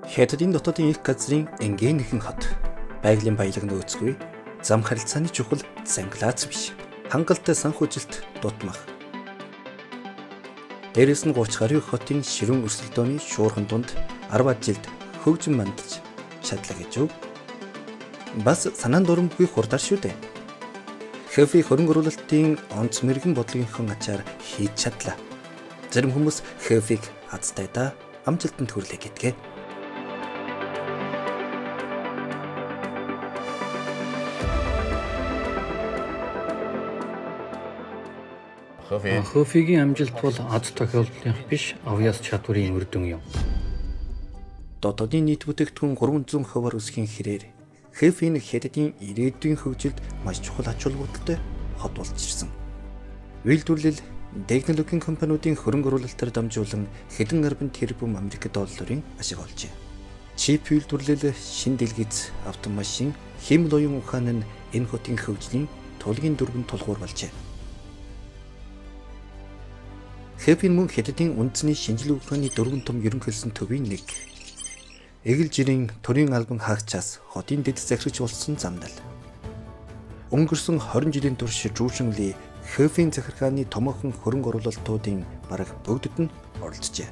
Хятадын дотоодын их газрын энгийн нэгэн хот. Байгалийн баялаг нөөцгүй, зам харилцааны чухал цангалаац биш. Хангалттай санхүүжилт дутмах. Дээрээс нь 30 гаруй хотын ширүүн өрсөлдөөний шуурхан дунд 10 жилд хөгжин мандаж шатлаа гэж юу? Бас санаан дурамгүй хурдаар шүү дээ. Хэфи хөрөнгө оруулалтын онц мэрэгэн бодлогынхон ачаар хийж чадлаа. Зарим хүмүүс Хэфиг азтайдаа амжилтанд хүрлээ гэдгээ. Хэфигийн амжилт бол аз тохиолдлынх биш, авьяас чадварын үр дүн юм. Дотоодын нийт бүтээгдэхүүн 300%-аар өсөхийн хэрээр Хэфийн Хятадын ирээдүйн хөгжилд маш чухал ач холбогдолтой хот болж ирсэн. Үйлдвэрлэл, технологийн компаниудын хөрөнгө оруулалтаар дамжуулан хэдэн арван тэрбум Америк долларын ашиг олжээ. Чип үйлдвэрлэл, шин дэлгэц, автомашин, хэмэл оюун ухаан нь энэ хотын хөгжлийн тулгийн дөрвөн тулгуур болжээ. Хэфийн мөн Хятадын үндэсний шинжилгээ ухааны дөрвөн том ерөнхийлсөн төвийн нэг. Эгэл жирийн төрийн албан хаагчаас хотын дэд захирагч болсон замнал. Өнгөрсөн 20 жилийн турш Жүүшин Ли Хэфийн захиргааны томоохон хөрөнгө оруулалтуудын бараг бүгдэд нь оролцжээ.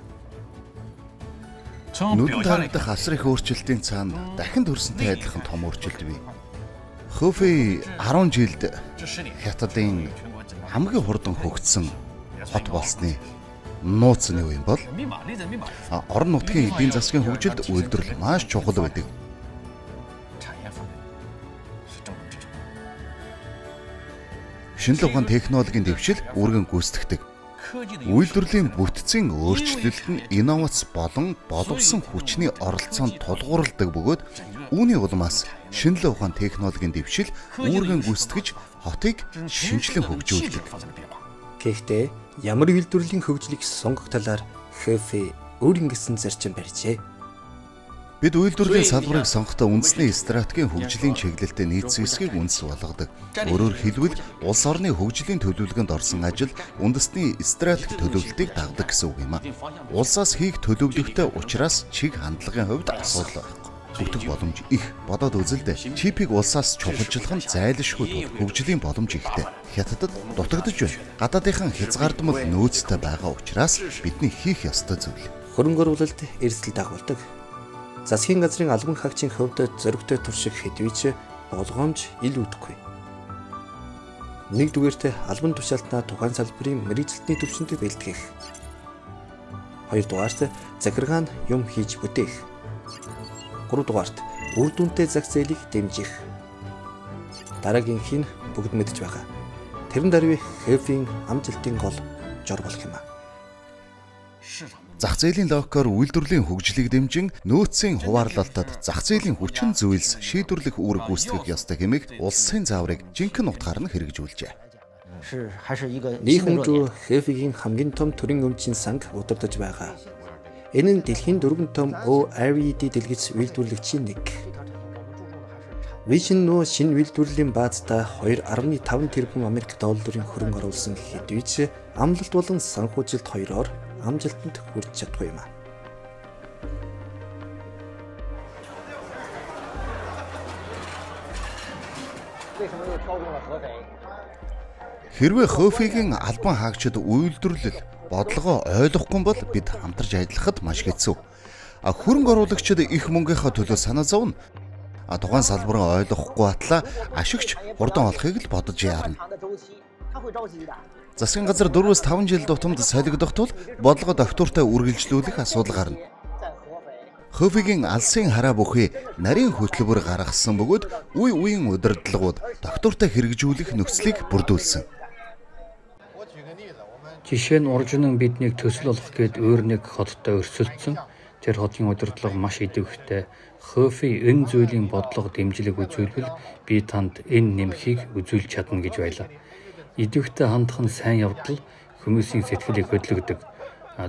Нүдэнд харагдах асар их өөрчлөлтийн цаана дахин төрсөнтэй адилхан том өөрчлөлт бий. Хэфи 10 жилд Хятадын хамгийн хурдан хөгжсөн хот болсны нууц нь юу юм бол орон нутгийн эдийн засгийн хөгжилд үйлдвэрлэл маш чухал байдаг. Шинжлэх ухааны технологийн дэвшил үүргэн гүйцэтгэдэг. Үйлдвэрлэлийн бүтцийн өөрчлөлт нь инновац болон боловсон хүчний оролцоонд тулгуурладаг бөгөөд үүний улмаас шинжлэх ухааны технологийн дэвшил үүргэн гүйцэтгэж хотыг шинжлэн хөгжүүлдэг. Гэхдээ ямар үйлдвэрлэлийн хөгжлийг сонгох талаар Хэфи өөрийн гэсэн зарчим барьжээ. Бид үйлдвэрлэлийн салбарыг сонгохдоо үндэсний стратегийн хөгжлийн чиглэлтэй нийц зэвсгийг үндэс болгодог. Өөрөөр хэлбэл улс орны хөгжлийн төлөвлөгөөнд орсон ажил үндэсний стратеги төлөвлөлтийг дагдаг гэсэн үг юм а. Улсаас хийх төлөвлөгөөтэй учраас чиг хандлагын хувьд асуудал байхгүй. Бүтэх боломж их. Бодоод үзэлдэ. Чипийг улсаас чухалчлах нь зайлшгүй тул хөгжлийн боломж ихтэй. Хятадд дутагдж байна. Гадаадынхан хязгаардмал нөөцтэй байгаа учраас бидний хийх ёстой зүйл. Хөрөнгө оруулалт эрсдэл дагуулдаг. Засгийн газрын албан хаагчийн хувьд зөрөгтэй турших хэдвэж болгоомж ил үүдгүй. Нэгдүгээрт албан тушаалтнаа тухайн салбарын мэргэжилтний төвшөндөд бэлтгэх. Хоёрдугаарт захиргаа нь юм хийж бүтээх. Гуравдугаарт үр дүнтэй зах зээлийг дэмжих. Дараагийнх нь бүгд мэдж байгаа. Тэрэн даруй Хэфийн амжилтын гол жор болох юм а. Зах зээлийн логикоор үйлдвэрлэлийн хөгжлийг дэмжин нөөцийн хуваарлалтад зах зээлийн хүчин зүйлс шийдвэрлэх үүрэг гүйцэтгэх ёстой хэмээх улсын зааврыг жинхэнэ утгаар нь хэрэгжүүлжээ. Нийгэмд Хэфигийн хамгийн том төрийн өмчийн санг удирдах байгаа. Энэ нь дэлхийн дөрвөн том ORED дэлгэц үйлдвэрлэгчийн нэг. Vision нөө шинэ үйлдвэрлэлийн баазда 2.5 тэрбум Америк долларын хөрөнгө оруулсан хэдийч амлалт болон санхүүжилт хоёроор амжилтанд хүрч чадахгүй юм а. Хэрвээ Хэфигийн албан хаагчид үйлдвэрлэл бодлогоо ойлгохгүй бол бид хамтарч ажиллахад маш хэцүү. Хөрөнгө оруулагчид их мөнгөийнхөө төлөө санаа зовно. Тухайн салбараа ойлгохгүй батлаа ашигч хурдан олохыг л бодож яарна. Засгийн газар 4-5 жил тутамд солигдох тул бодлогоо доктортой үргэлжлүүлэх асуудал гарна. Хэфигийн алсын хараа бүхий нарийн хөтөлбөр гаргасан бөгөөд үе үеийн удирдлагууд доктортой хэрэгжүүлэх нөхцөлийг бүрдүүлсэн. Жишээ нь уржнан биднийг төсөл болох гээд өөр нэг хоттой өрсөлдсөн. Тэр хотын удирдлага маш идэвхтэй. Хэфи энэ зүйлийн бодлого дэмжлэг үзүүлбэл би танд энэ нэмхийг үзүүлж чадна гэж байлаа. Идэвхтэй хандах нь сайн явдал хүмүүсийн сэтгэлийг хөдөлгөдөг.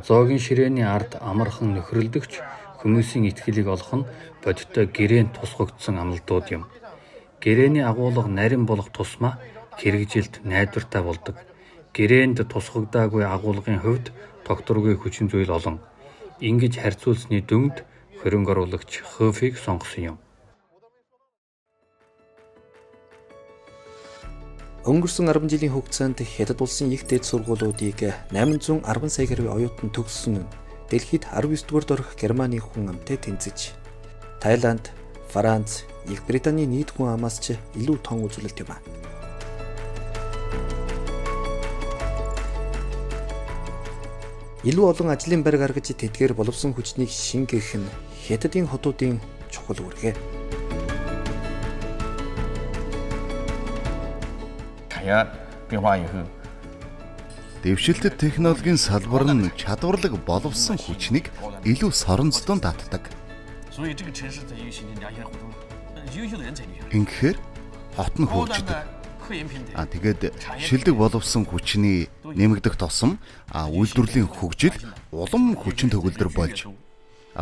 Зоогийн ширээний ард амархан нөхрөлдөгч хүмүүсийн итгэлийг олох нь бодиттой гэрээнд тусгагдсан амлалтууд юм. Гэрээний агуулга нарийн болох тусмаа хэрэгжилт найдвартай болдог. Гэрээнд тусгагдаагүй агуулгын хувьд тогтворгүй хүчин зүйл олон. Ингэж харьцуулсны дүнд хөрөнгө оруулагч Хөфийг сонгосон юм. Өнгөрсөн 10 жилийн хугацаанд Хятад улсын их дээд сургуулиудыг 810 сая гаруй оюутан төгссөн нь дэлхийд 19-р дорх Германы хүн амтай тэнцэж, Тайланд, Франц, Их Британий нийт хүн амаас ч илүү том үзүүлэлт юм а. Илүү олон ажлын байр гаргаж тэдгээр боловсон хүчнийг шингээх нь Хятадын хотуудын чухал үүрэг. Дэвшилтэт технологийн салбар нь чадварлаг боловсон хүчнийг илүү соронзтон татдаг. Ингэхээр хот нь хөгждөг. Тэгээд шилдэг боловсон хүчний нэмэгдэх тосом үйлдвэрлэлийн хөгжил улам хүчин төгөлдөр болж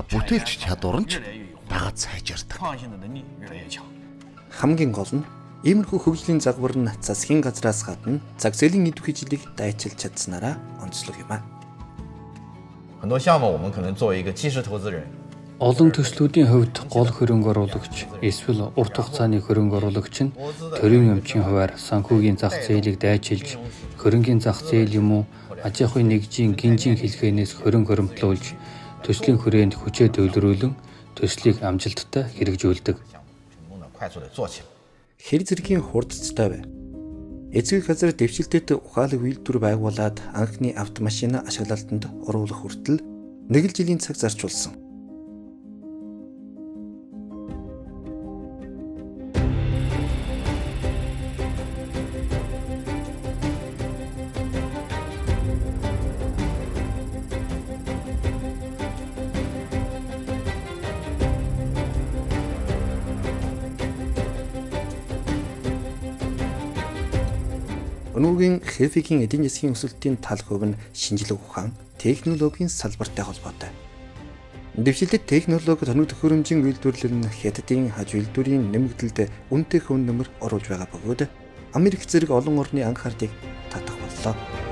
бүтээлч чадвар нь багад сайжирдаг. Хамгийн гол нь иймэрхүү хөгжлийн загвар нь засгийн газраас гадна цаг зээлийн идэвхжлийг дайчилж чадсанараа онцлог юм а. Олон төслүүдийн хувьд гол хөрөнгө оруулагч эсвэл урт хугацааны хөрөнгө оруулагч нь төрийн өмчийн хуваар санхүүгийн зах зээлийг дайчилж, хөрөнгийн зах зээл юм уу аж ахуйн нэгжийн гинжин хэлхээнээс хөрөнгө оромтлуулж, төслийн хүрээнд хүчээ төвлөрүүлэн төслийг амжилттай хэрэгжүүлдэг. Хэр зэргийн хурдцтай бай. Эцэг газар дэвшилтэт ухаалаг үйлдвэр байгуулад анхны автомашин ашиглалтанд оруулах хүртэл 1 жилийн цаг зарчулсан. Өнөөгийн Хөфигийн эдийн засгийн өсөлтийн тал хувь нь шинжлэх ухаан, технологийн салбартай холбоотой. Дэвшилтэт технологи тоног төхөөрөмжийн үйлдвэрлэл нь Хятадын хаж үйлдвэрийн нэмэгдэлд үнэтэй хөв нэмэр оруулж байгаа бөгөөд Америк зэрэг олон орны анхаарлыг татах боллоо.